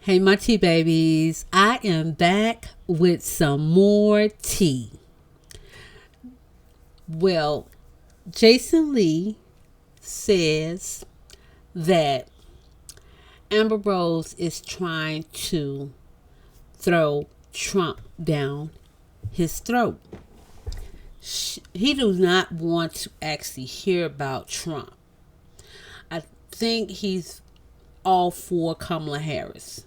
Hey, my tea babies. I am back with some more tea. Well, Jason Lee says that Amber Rose is trying to throw Trump down his throat. He does not want to actually hear about Trump. I think he's all for Kamala Harris.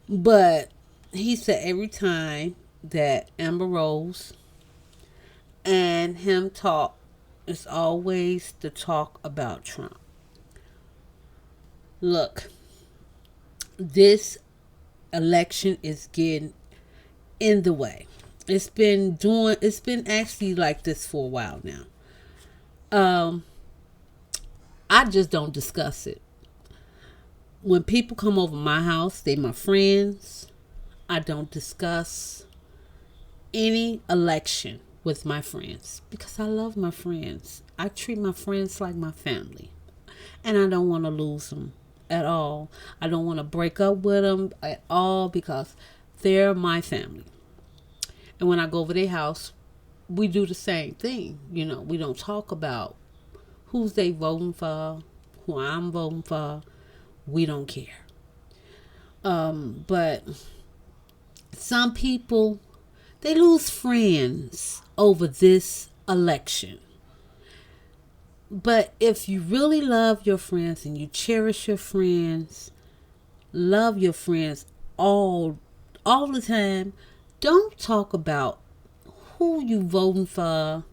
But he said every time that Amber Rose and him talk, it's always the talk about Trump. Look, this election is getting in the way. It's been actually like this for a while now. I just don't discuss it. When people come over my house, they my friends. I don't discuss any election with my friends because I love my friends. I treat my friends like my family. And I don't want to lose them at all. I don't want to break up with them at all because they're my family. And when I go over their house, we do the same thing. You know, we don't talk about who's they voting for, who I'm voting for. We don't care. But some people, they lose friends over this election. But if you really love your friends and you cherish your friends, love your friends all the time, don't talk about who you voting for,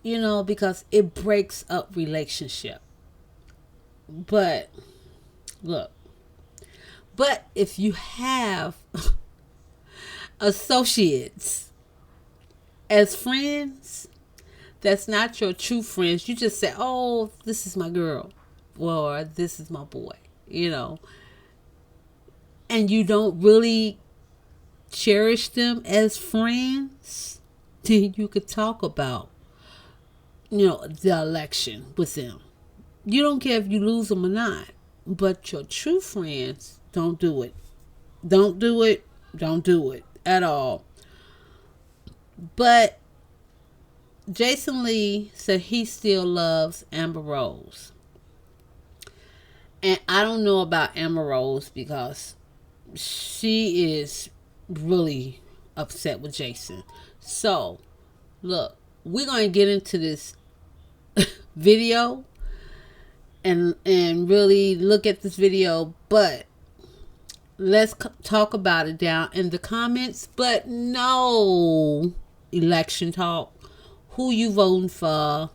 because it breaks up relationship. But look, if you have associates as friends, that's not your true friends. You just say, oh, this is my girl or this is my boy, and you don't really cherish them as friends, then you could talk about, the election with them. You don't care if you lose them or not, but your true friends, don't do it. Don't do it. Don't do it at all. But Jason Lee said he still loves Amber Rose. And I don't know about Amber Rose because she is really upset with Jason. So, look, we're going to get into this video and really look at this video, but let's talk about it down in the comments. But no election talk, who you voting for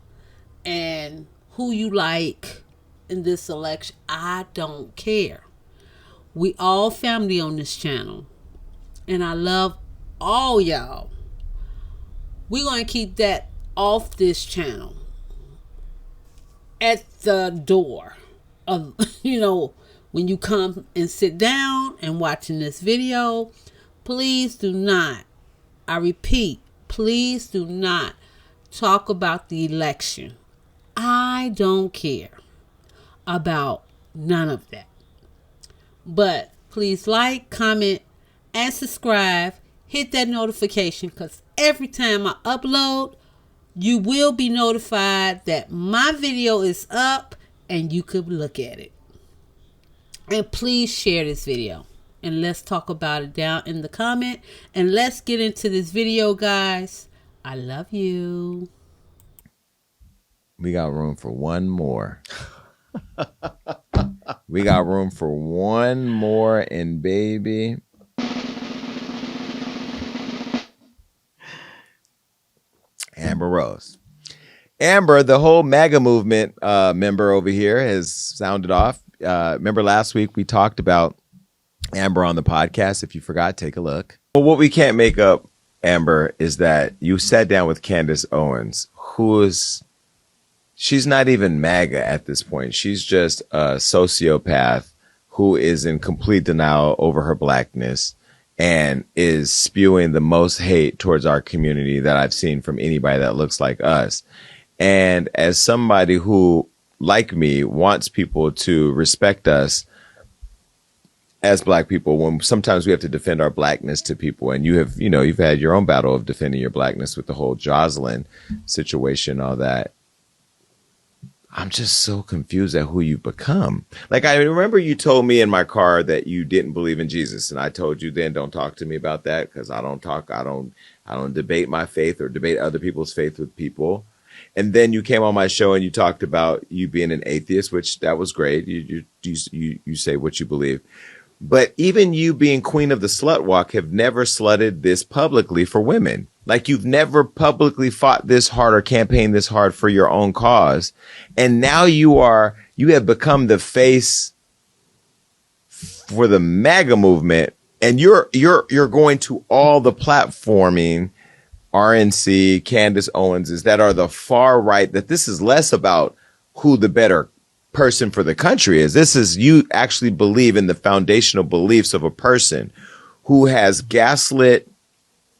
and who you like in this election. I don't care. We all family on this channel, and I love all y'all. We're going to keep that off this channel at the door of, when you come and sit down and watching this video. Please do not, I repeat, please do not talk about the election. I don't care about none of that. But please like, comment, and subscribe. Hit that notification because every time I upload, you will be notified that my video is up and you could look at it. And please share this video. And let's talk about it down in the comment. And let's get into this video, guys. I love you. We got room for one more. We got room for one more, and baby, Amber Rose. Amber, the whole MAGA movement member over here, has sounded off. Remember last week we talked about Amber on the podcast. If you forgot, take a look. Well, what we can't make up, Amber, is that you sat down with Candace Owens, she's not even MAGA at this point. She's just a sociopath who is in complete denial over her blackness and is spewing the most hate towards our community that I've seen from anybody that looks like us. And as somebody who, like me, wants people to respect us as Black people, when sometimes we have to defend our Blackness to people, and you've had your own battle of defending your Blackness with the whole Jocelyn situation, all that. I'm just so confused at who you become. Like, I remember you told me in my car that you didn't believe in Jesus. And I told you then, don't talk to me about that, because I don't debate my faith or debate other people's faith with people. And then you came on my show and you talked about you being an atheist, which that was great. You say what you believe. But even you being queen of the slut walk have never slutted this publicly for women. Like, you've never publicly fought this hard or campaigned this hard for your own cause. And now you have become the face for the MAGA movement. And you're going to all the platforming RNC, Candace Owens, that are the far right, that this is less about who the better person for the country is. This is, you actually believe in the foundational beliefs of a person who has gaslit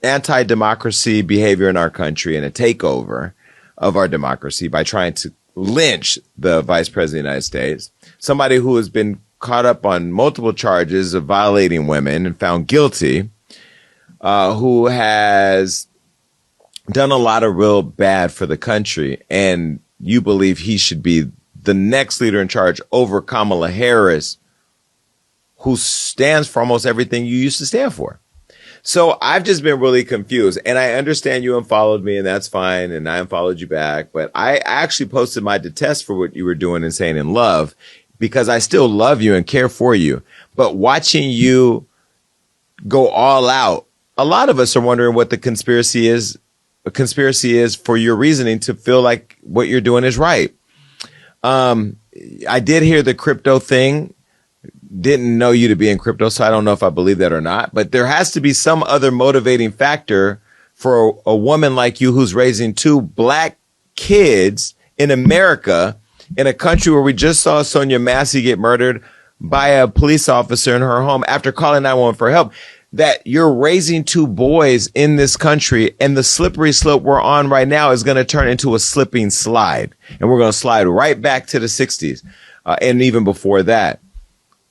anti-democracy behavior in our country and a takeover of our democracy by trying to lynch the vice president of the United States, somebody who has been caught up on multiple charges of violating women and found guilty, who has done a lot of real bad for the country, and you believe he should be the next leader in charge over Kamala Harris, who stands for almost everything you used to stand for. So I've just been really confused, and I understand you unfollowed me, and that's fine, and I unfollowed you back, but I actually posted my detest for what you were doing and saying in love, because I still love you and care for you. But watching you go all out, a lot of us are wondering what the conspiracy is. A conspiracy is for your reasoning to feel like what you're doing is right. I did hear the crypto thing. Didn't know you to be in crypto, so I don't know if I believe that or not. But there has to be some other motivating factor for a woman like you who's raising two Black kids in America, in a country where we just saw Sonia Massey get murdered by a police officer in her home after calling 911 for help. That you're raising two boys in this country, and the slippery slope we're on right now is going to turn into a slipping slide, and we're going to slide right back to the 60s, and even before that.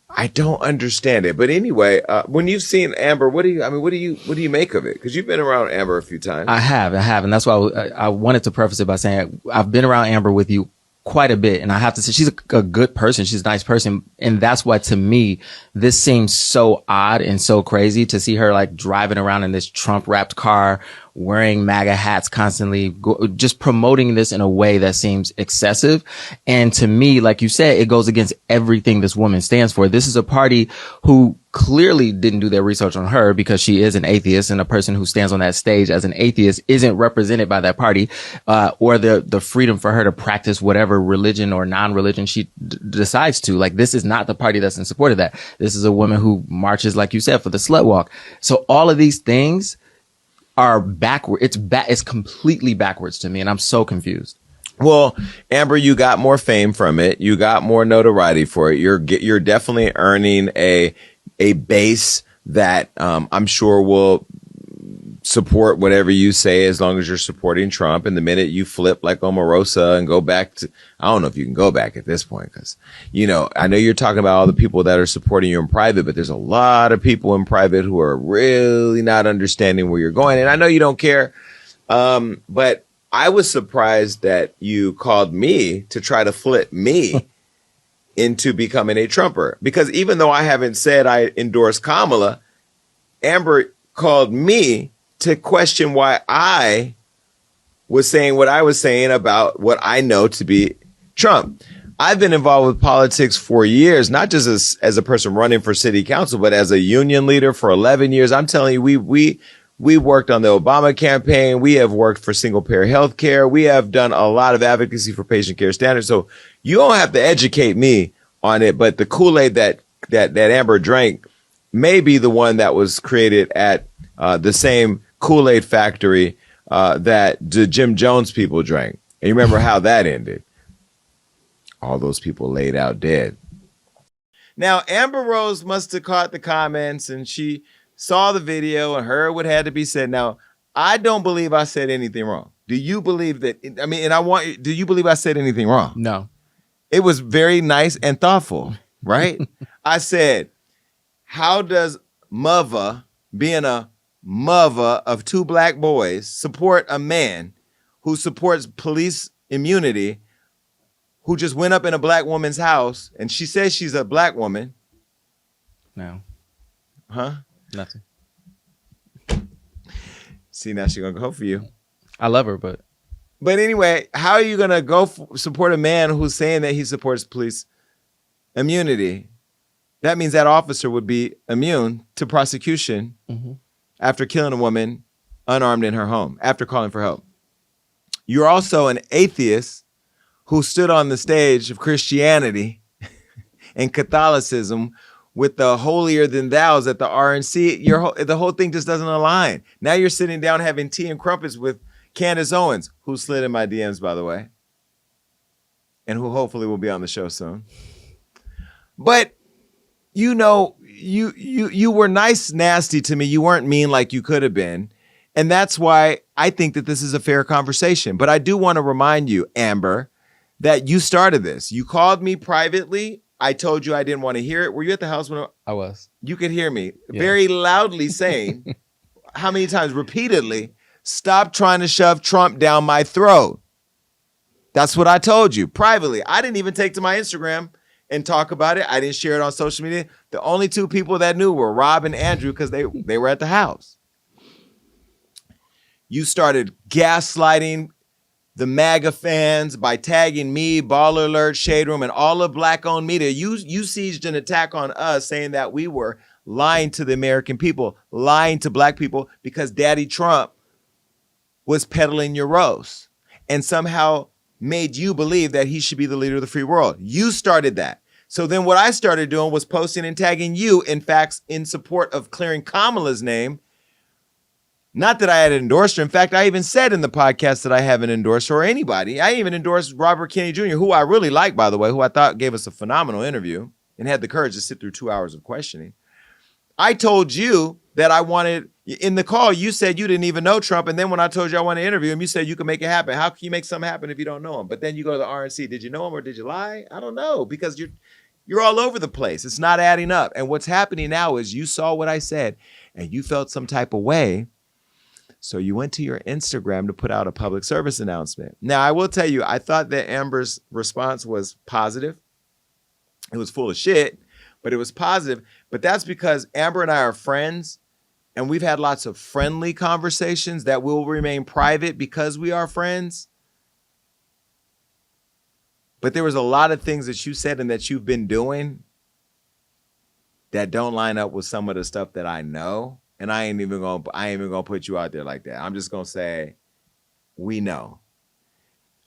I don't understand it, but anyway, when you've seen Amber, what do you make of it? Because you've been around Amber a few times. I have, and that's why I wanted to preface it by saying I've been around Amber with you quite a bit, and I have to say she's a good person. She's a nice person, and that's why, to me, this seems so odd and so crazy to see her like driving around in this Trump wrapped car, wearing MAGA hats constantly, just promoting this in a way that seems excessive. And to me, like you said, it goes against everything this woman stands for. This is a party who clearly didn't do their research on her, because she is an atheist, and a person who stands on that stage as an atheist isn't represented by that party, or the freedom for her to practice whatever religion or non-religion she decides to. Like, this is not the party that's in support of that. This is a woman who marches, like you said, for the slut walk. So all of these things are backward. It's completely backwards to me, and I'm so confused. Well, Amber, you got more fame from it. You got more notoriety for it. You're definitely earning a base that I'm sure will support whatever you say, as long as you're supporting Trump. And the minute you flip like Omarosa and go back to, I don't know if you can go back at this point, because, I know you're talking about all the people that are supporting you in private, but there's a lot of people in private who are really not understanding where you're going. And I know you don't care, but I was surprised that you called me to try to flip me into becoming a Trumper, because even though I haven't said I endorse Kamala, Amber called me to question why I was saying what I was saying about what I know to be Trump. I've been involved with politics for years, not just as a person running for city council, but as a union leader for 11 years. I'm telling you, we worked on the Obama campaign. We have worked for single payer health care. We have done a lot of advocacy for patient care standards. So you don't have to educate me on it, but the Kool-Aid that Amber drank may be the one that was created at the same Kool-Aid factory that the Jim Jones people drank. And you remember how that ended. All those people laid out dead. Now, Amber Rose must have caught the comments, and she saw the video and heard what had to be said. Now, I don't believe I said anything wrong. Do you believe that? I mean, and do you believe I said anything wrong? No. It was very nice and thoughtful, right? I said, how does mother, being a mother of 2 black boys, support a man who supports police immunity, who just went up in a black woman's house, and she says she's a black woman? No. Huh? Nothing. See, now she's gonna go for you. I love her, but anyway, how are you gonna go support a man who's saying that he supports police immunity? That means that officer would be immune to prosecution after killing a woman unarmed in her home, after calling for help. You're also an atheist who stood on the stage of Christianity and Catholicism with the holier than thous at the RNC. The whole thing just doesn't align. Now you're sitting down having tea and crumpets with Candace Owens, who slid in my DMs, by the way, and who hopefully will be on the show soon. But you know, you were nice, nasty to me. You weren't mean like you could have been. And that's why I think that this is a fair conversation. But I do want to remind you, Amber, that you started this. You called me privately. I told you I didn't want to hear it. Were you at the house when I was? You could hear me very loudly saying, how many times? Repeatedly, stop trying to shove Trump down my throat. That's what I told you privately. I didn't even take to my Instagram and talk about it. I didn't share it on social media. The only 2 people that knew were Rob and Andrew because they were at the house. You started gaslighting the MAGA fans by tagging me, Baller Alert, Shade Room, and all of black-owned media. You sieged an attack on us saying that we were lying to the American people, lying to black people because Daddy Trump was peddling your roast and somehow made you believe that he should be the leader of the free world. You started that. So then what I started doing was posting and tagging you in facts in support of clearing Kamala's name. Not that I had endorsed her. In fact, I even said in the podcast that I haven't endorsed her or anybody. I even endorsed Robert Kennedy Jr., who I really like, by the way, who I thought gave us a phenomenal interview and had the courage to sit through 2 hours of questioning. I told you that I wanted, in the call, you said you didn't even know Trump. And then when I told you I want to interview him, you said you can make it happen. How can you make something happen if you don't know him? But then you go to the RNC. Did you know him or did you lie? I don't know, because you're all over the place. It's not adding up. And what's happening now is you saw what I said and you felt some type of way. So you went to your Instagram to put out a public service announcement. Now, I will tell you, I thought that Amber's response was positive. It was full of shit, but it was positive. But that's because Amber and I are friends, and we've had lots of friendly conversations that will remain private because we are friends. But there was a lot of things that you said and that you've been doing that don't line up with some of the stuff that I know. And I ain't even gonna put you out there like that. I'm just gonna say, we know.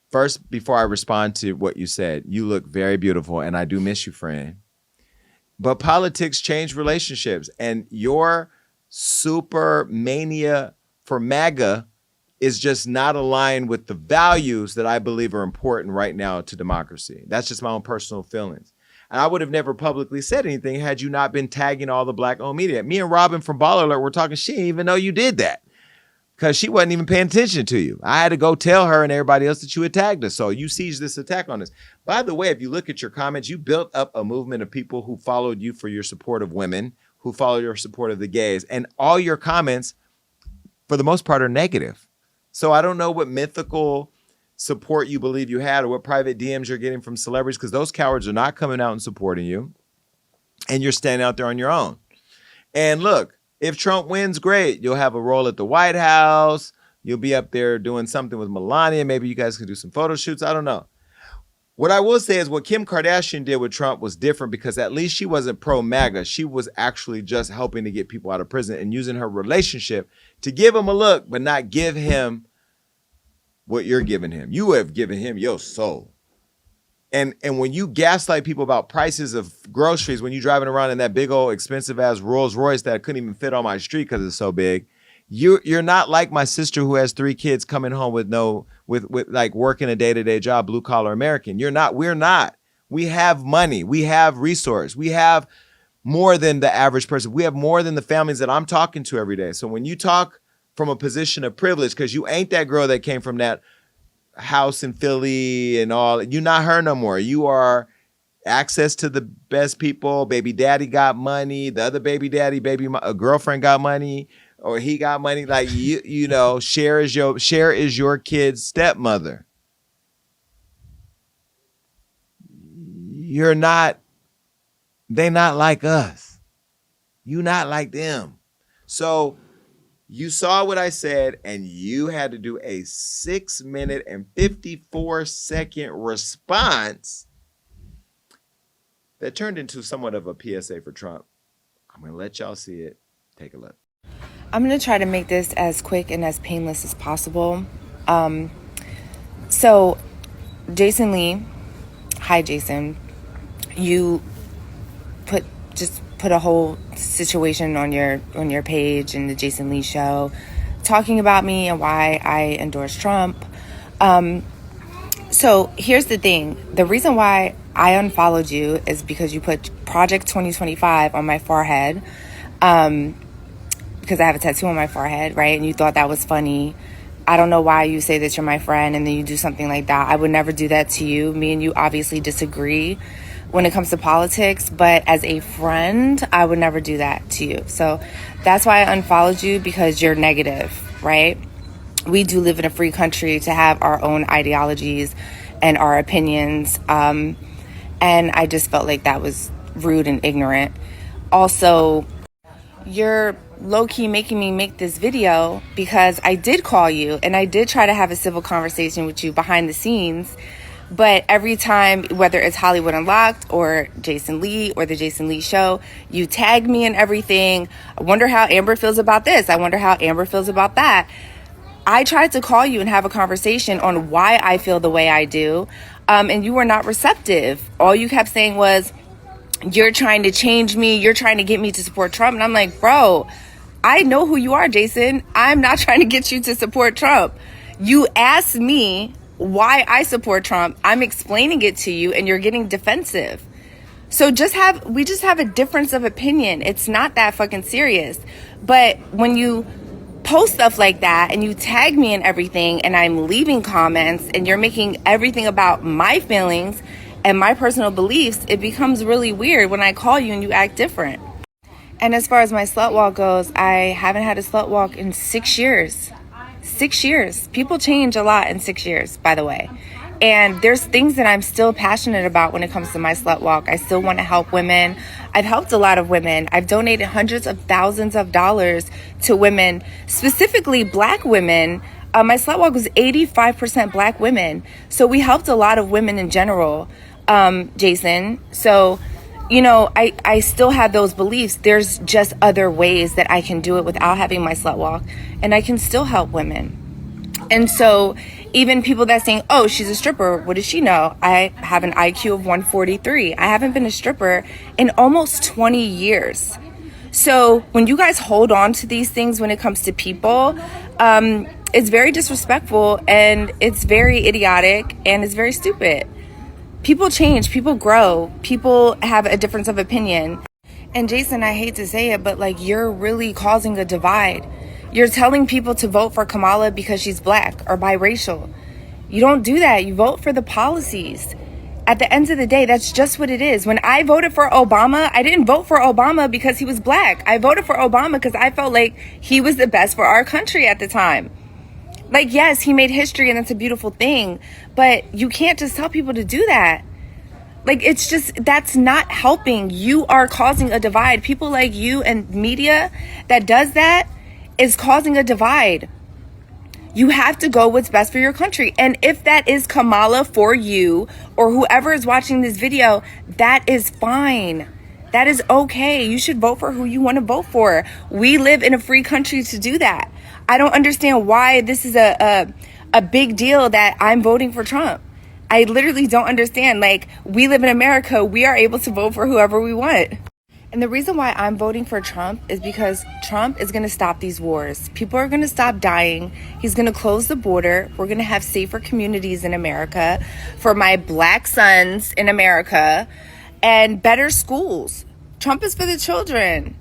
First, before I respond to what you said, you look very beautiful, and I do miss you, friend. But politics change relationships, and your super mania for MAGA is just not aligned with the values that I believe are important right now to democracy. That's just my own personal feelings. And I would have never publicly said anything had you not been tagging all the black-owned media. Me and Robin from Baller Alert were talking. She didn't even know you did that because she wasn't even paying attention to you. I had to go tell her and everybody else that you had tagged us. So you sieged this attack on us. By the way, if you look at your comments, you built up a movement of people who followed you for your support of women, who followed your support of the gays. And all your comments, for the most part, are negative. So I don't know what mythical support you believe you had or what private DMs you're getting from celebrities, because those cowards are not coming out and supporting you, and you're standing out there on your own. And look, if Trump wins, great. You'll have a role at the White House. You'll be up there doing something with Melania. Maybe you guys can do some photo shoots. I don't know. What I will say is what Kim Kardashian did with Trump was different because at least she wasn't pro-MAGA. She was actually just helping to get people out of prison and using her relationship to give him a look, but not give him what you're giving him. You have given him your soul. And when you gaslight people about prices of groceries, when you're driving around in that big old expensive ass Rolls Royce that couldn't even fit on my street because it's so big, you're not like my sister who has 3 kids coming home with like working a day-to-day job, blue collar American. We're not. We have money. We have resource. We have more than the average person. We have more than the families that I'm talking to every day. So when you talk from a position of privilege, because you ain't that girl that came from that house in Philly and all, you're not her no more. You are access to the best people. Baby daddy got money. The other baby daddy, a girlfriend got money, or he got money. Like you know, Cher is your kid's stepmother. They're not like us. You not like them. So you saw what I said, and you had to do a 6-minute and 54-second response that turned into somewhat of a PSA for Trump. I'm going to let y'all see it. Take a look. I'm going to try to make this as quick and as painless as possible. So, Jason Lee, hi Jason, you put a whole situation on your page in the Jason Lee show, talking about me and why I endorse Trump. So here's the thing. The reason why I unfollowed you is because you put Project 2025 on my forehead, because I have a tattoo on my forehead, right? And you thought that was funny. I don't know why you say that you're my friend and then you do something like that. I would never do that to you. Me and you obviously disagree when it comes to politics, but as a friend, I would never do that to you. So that's why I unfollowed you, because you're negative, right? We do live in a free country to have our own ideologies and our opinions. And I just felt like that was rude and ignorant. Also, you're low-key making me make this video because I did call you and I did try to have a civil conversation with you behind the scenes. But every time, whether it's Hollywood Unlocked or Jason Lee or the Jason Lee Show, you tag me and everything. I wonder how Amber feels about this. I wonder how Amber feels about that. I tried to call you and have a conversation on why I feel the way I do, and you were not receptive. All you kept saying was, you're trying to change me. You're trying to get me to support Trump. And I'm like, bro, I know who you are, Jason. I'm not trying to get you to support Trump. You asked me why I support Trump. I'm explaining it to you and you're getting defensive. So we just have a difference of opinion. It's not that fucking serious. But when you post stuff like that and you tag me and everything and I'm leaving comments and you're making everything about my feelings and my personal beliefs, it becomes really weird when I call you and you act different. And as far as my slut walk goes, I haven't had a slut walk in 6 years. 6 years. People change a lot in 6 years, by the way. And there's things that I'm still passionate about when it comes to my slut walk. I still want to help women. I've helped a lot of women. I've donated hundreds of thousands of dollars to women, specifically Black women. My slut walk was 85% Black women. So we helped a lot of women in general, Jason. So, you know, I still have those beliefs. There's just other ways that I can do it without having my slut walk, and I can still help women. And so even people that saying, oh, she's a stripper, what does she know? I have an IQ of 143. I haven't been a stripper in almost 20 years. So when you guys hold on to these things when it comes to people, it's very disrespectful and it's very idiotic and it's very stupid. People change, people grow, people have a difference of opinion. And Jason, I hate to say it, but like, you're really causing a divide. You're telling people to vote for Kamala because she's Black or biracial. You don't do that. You vote for the policies. At the end of the day, that's just what it is. When I voted for Obama, I didn't vote for Obama because he was Black. I voted for Obama because I felt like he was the best for our country at the time. Like, yes, he made history and that's a beautiful thing, but you can't just tell people to do that. Like, it's just, that's not helping. You are causing a divide. People like you and media that does that is causing a divide. You have to go what's best for your country. And if that is Kamala for you or whoever is watching this video, that is fine. That is okay. You should vote for who you want to vote for. We live in a free country to do that. I don't understand why this is a big deal that I'm voting for Trump. I literally don't understand. Like, we live in America. We are able to vote for whoever we want. And the reason why I'm voting for Trump is because Trump is going to stop these wars. People are going to stop dying. He's going to close the border. We're going to have safer communities in America for my Black sons in America and better schools. Trump is for the children.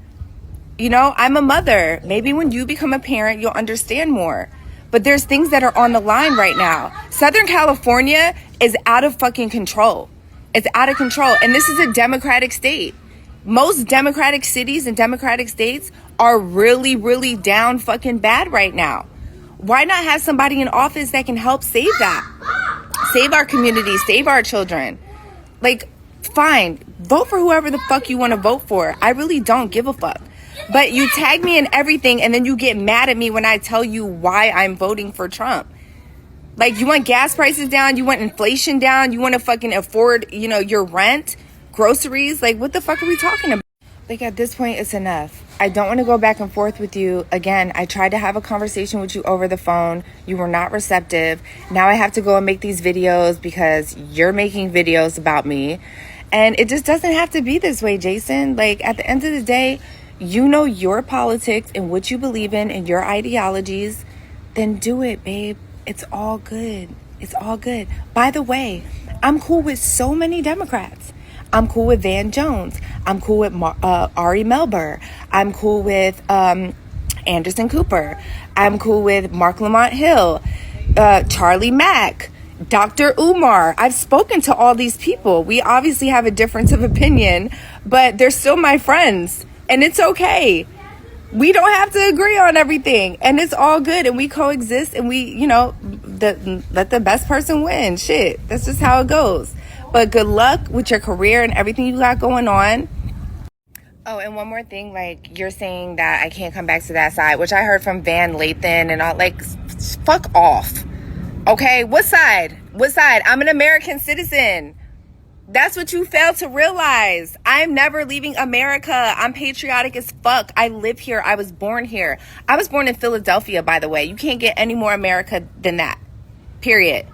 You know, I'm a mother. Maybe when you become a parent, you'll understand more. But there's things that are on the line right now. Southern California is out of fucking control. It's out of control. And this is a democratic state. Most democratic cities and democratic states are really, really down fucking bad right now. Why not have somebody in office that can help save that? Save our community, save our children. Like, fine, vote for whoever the fuck you want to vote for. I really don't give a fuck. But you tag me in everything and then you get mad at me when I tell you why I'm voting for Trump. Like, you want gas prices down, you want inflation down, you want to fucking afford, your rent, groceries. Like, what the fuck are we talking about? Like, at this point, it's enough. I don't want to go back and forth with you. Again, I tried to have a conversation with you over the phone. You were not receptive. Now I have to go and make these videos because you're making videos about me. And it just doesn't have to be this way, Jason. Like, at the end of the day, you know your politics and what you believe in and your ideologies. Then do it, babe. It's all good. It's all good. By the way, I'm cool with so many Democrats. I'm cool with Van Jones. I'm cool with Ari Melber. I'm cool with Anderson Cooper. I'm cool with Mark Lamont Hill, Charlie Mack, Dr. Umar. I've spoken to all these people. We obviously have a difference of opinion, but they're still my friends. And it's okay. We don't have to agree on everything, and it's all good, and we coexist, and we, let the best person win. Shit, that's just how it goes. But good luck with your career and everything you got going on. Oh, and one more thing, like, you're saying that I can't come back to that side, which I heard from Van Lathan and all. Like, fuck off. Okay, what side? What side? I'm an American citizen. That's what you fail to realize. I'm never leaving America. I'm patriotic as fuck. I live here. I was born here. I was born in Philadelphia, by the way. You can't get any more America than that. Period.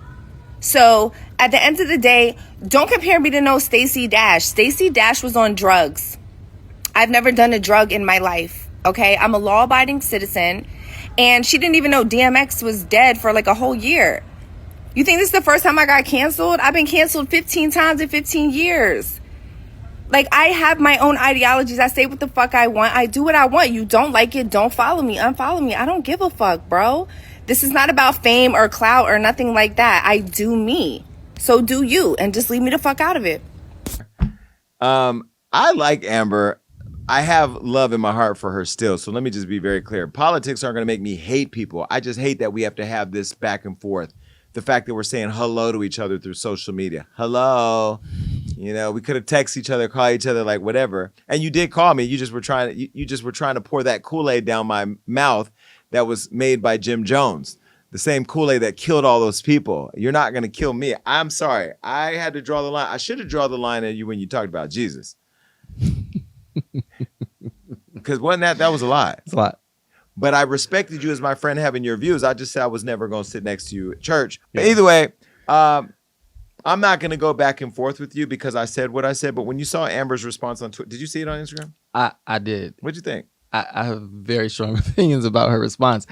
So at the end of the day, don't compare me to no Stacey Dash. Stacey Dash was on drugs. I've never done a drug in my life. Okay, I'm a law-abiding citizen, and she didn't even know DMX was dead for like a whole year. You think this is the first time I got canceled? I've been canceled 15 times in 15 years. Like, I have my own ideologies. I say what the fuck I want. I do what I want. You don't like it, don't follow me, unfollow me. I don't give a fuck, bro. This is not about fame or clout or nothing like that. I do me. So do you, and just leave me the fuck out of it. I like Amber. I have love in my heart for her still. So let me just be very clear. Politics aren't going to make me hate people. I just hate that we have to have this back and forth. The fact that we're saying hello to each other through social media. Hello. We could have texted each other, call each other, like whatever. And you did call me. You just were trying to pour that Kool-Aid down my mouth that was made by Jim Jones. The same Kool-Aid that killed all those people. You're not going to kill me. I'm sorry. I had to draw the line. I should have drawn the line at you when you talked about Jesus. Because wasn't that was a lot. It's a lot. But I respected you as my friend having your views. I just said I was never going to sit next to you at church. Yeah. But either way, I'm not going to go back and forth with you because I said what I said. But when you saw Amber's response on Twitter, did you see it on Instagram? I did. What'd you think? I have very strong opinions about her response.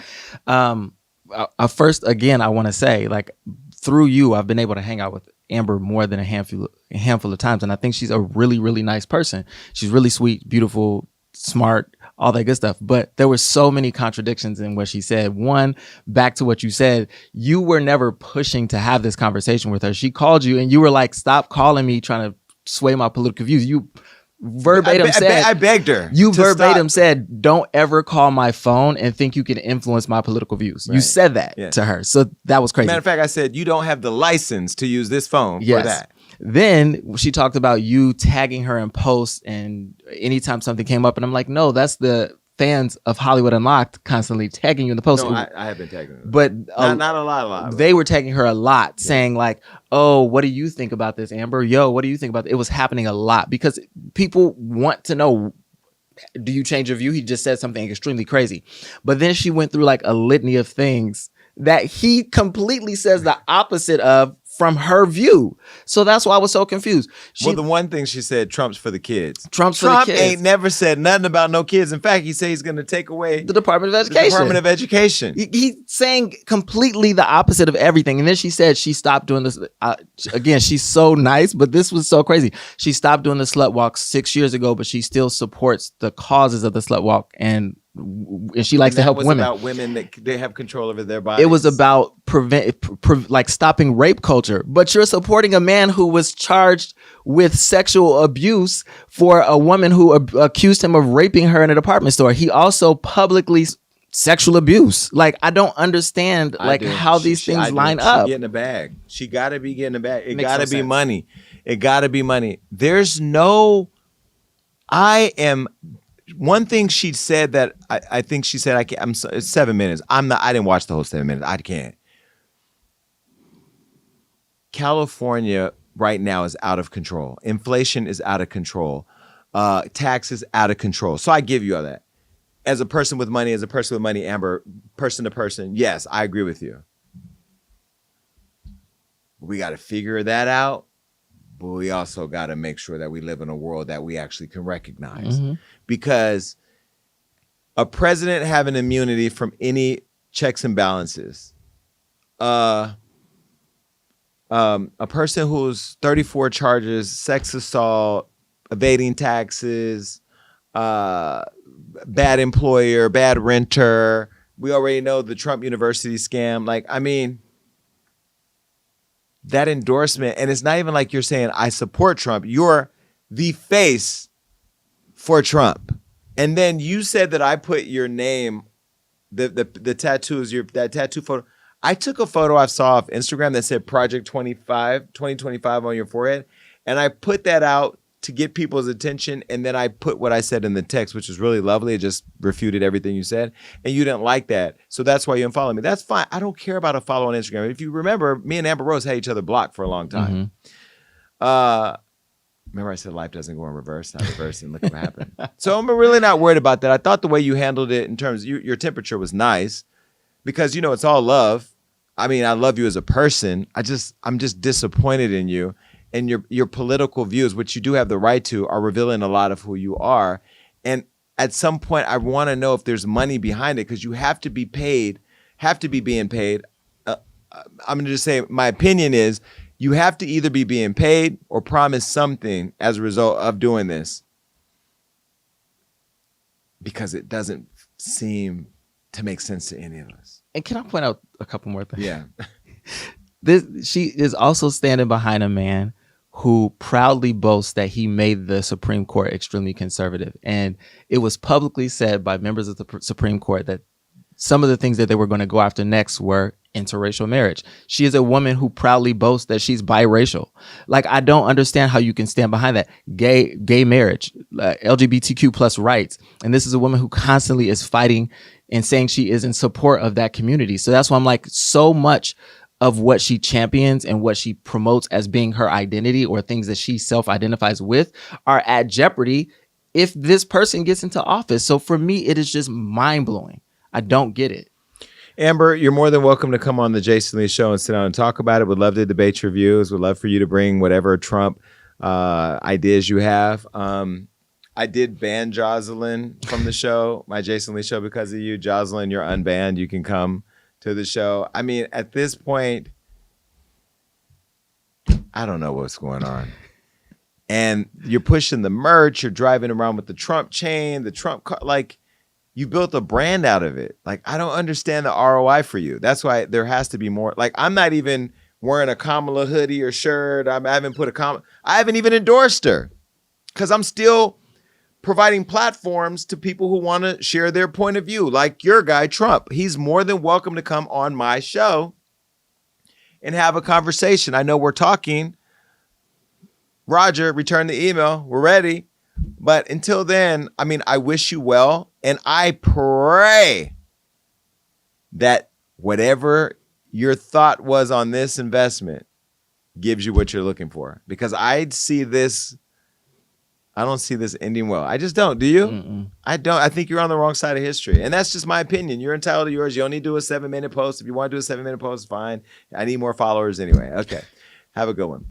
First, again, I want to say, like, through you, I've been able to hang out with Amber more than a handful of times. And I think she's a really, really nice person. She's really sweet, beautiful, smart, all that good stuff. But there were so many contradictions in what she said. One, back to what you said, you were never pushing to have this conversation with her. She called you and you were like, stop calling me trying to sway my political views. You verbatim said, I begged her. You verbatim said, don't ever call my phone and think you can influence my political views. Right. You said that to her. So that was crazy. Matter of fact, I said, you don't have the license to use this phone for that. Then she talked about you tagging her in posts and anytime something came up, and I'm like, no, that's the fans of Hollywood Unlocked constantly tagging you in the post. No, I have been tagging her. But not a lot. They were tagging her a lot, saying like, oh, what do you think about this, Amber? Yo, what do you think about this? It was happening a lot because people want to know, do you change your view? He just said something extremely crazy. But then she went through like a litany of things that he completely says the opposite of from her view. So that's why I was so confused. Well, the one thing she said, Trump's for the kids. Trump ain't never said nothing about no kids. In fact, he said he's going to take away the Department of Education. He's saying completely the opposite of everything. And then she said she stopped doing this. Again, she's so nice, but this was so crazy. She stopped doing the slut walk 6 years ago, but she still supports the causes of the slut walk and and she likes to help women. About women that they have control over their bodies. It was about like stopping rape culture. But you're supporting a man who was charged with sexual abuse for a woman who accused him of raping her in a department store. He also publicly sexual abuse. Like, I don't understand how these things line up. She get in the bag. She got to be getting the bag. It got to be money. It got to be money. There's no. One thing she said that I think she said, it's 7 minutes. I didn't watch the whole 7 minutes. I can't. California right now is out of control. Inflation is out of control. Taxes out of control. So I give you all that. As a person with money, Amber, person to person, yes, I agree with you. We got to figure that out. But we also got to make sure that we live in a world that we actually can recognize. Mm-hmm. Because a president having immunity from any checks and balances, a person who's 34 charges, sex assault, evading taxes, bad employer, bad renter. We already know the Trump University scam. Like, I mean, that endorsement, and it's not even like you're saying, I support Trump. You're the face for Trump. And then you said that I put your name, the tattoos, that tattoo photo. I took a photo I saw off Instagram that said Project 2025 on your forehead. And I put that out to get people's attention. And then I put what I said in the text, which was really lovely. It just refuted everything you said. And you didn't like that. So that's why you unfollowed me. That's fine. I don't care about a follow on Instagram. If you remember, me and Amber Rose had each other blocked for a long time. Mm-hmm. Remember I said life doesn't go in reverse. I reversed and look what happened. So I'm really not worried about that. I thought the way you handled it in terms of your temperature was nice because, it's all love. I mean, I love you as a person. I'm just disappointed in you. And your political views, which you do have the right to, are revealing a lot of who you are. And at some point, I want to know if there's money behind it because you have to be paid, being paid. I'm going to just say my opinion is you have to either be being paid or promise something as a result of doing this because it doesn't seem to make sense to any of us. And can I point out a couple more things? Yeah. She is also standing behind a man who proudly boasts that he made the Supreme Court extremely conservative. And it was publicly said by members of the Supreme Court that some of the things that they were going to go after next were interracial marriage. She is a woman who proudly boasts that she's biracial. Like, I don't understand how you can stand behind that. Gay marriage, LGBTQ plus rights. And this is a woman who constantly is fighting and saying she is in support of that community. So that's why I'm like, so much of what she champions and what she promotes as being her identity or things that she self-identifies with are at jeopardy if this person gets into office. So for me, it is just mind-blowing. I don't get it. Amber, you're more than welcome to come on the Jason Lee Show and sit down and talk about it. Would love to debate your views. Would love for you to bring whatever Trump ideas you have. I did ban Jocelyn from the show, my Jason Lee Show, because of you. Jocelyn, you're unbanned. You can come to the show. I mean, at this point, I don't know what's going on. And you're pushing the merch. You're driving around with the Trump chain, the Trump car. Like, you built a brand out of it. Like, I don't understand the ROI for you. That's why there has to be more. Like, I'm not even wearing a Kamala hoodie or shirt. I haven't even endorsed her because I'm still providing platforms to people who want to share their point of view, like your guy, Trump. He's more than welcome to come on my show and have a conversation. I know we're talking. Roger, return the email. We're ready. But until then, I mean, I wish you well. And I pray that whatever your thought was on this investment gives you what you're looking for. Because I don't see this ending well. I just don't. Do you? Mm-mm. I don't. I think you're on the wrong side of history. And that's just my opinion. You're entitled to yours. You only do a 7-minute post. If you want to do a 7-minute post, fine. I need more followers anyway. Okay. Have a good one.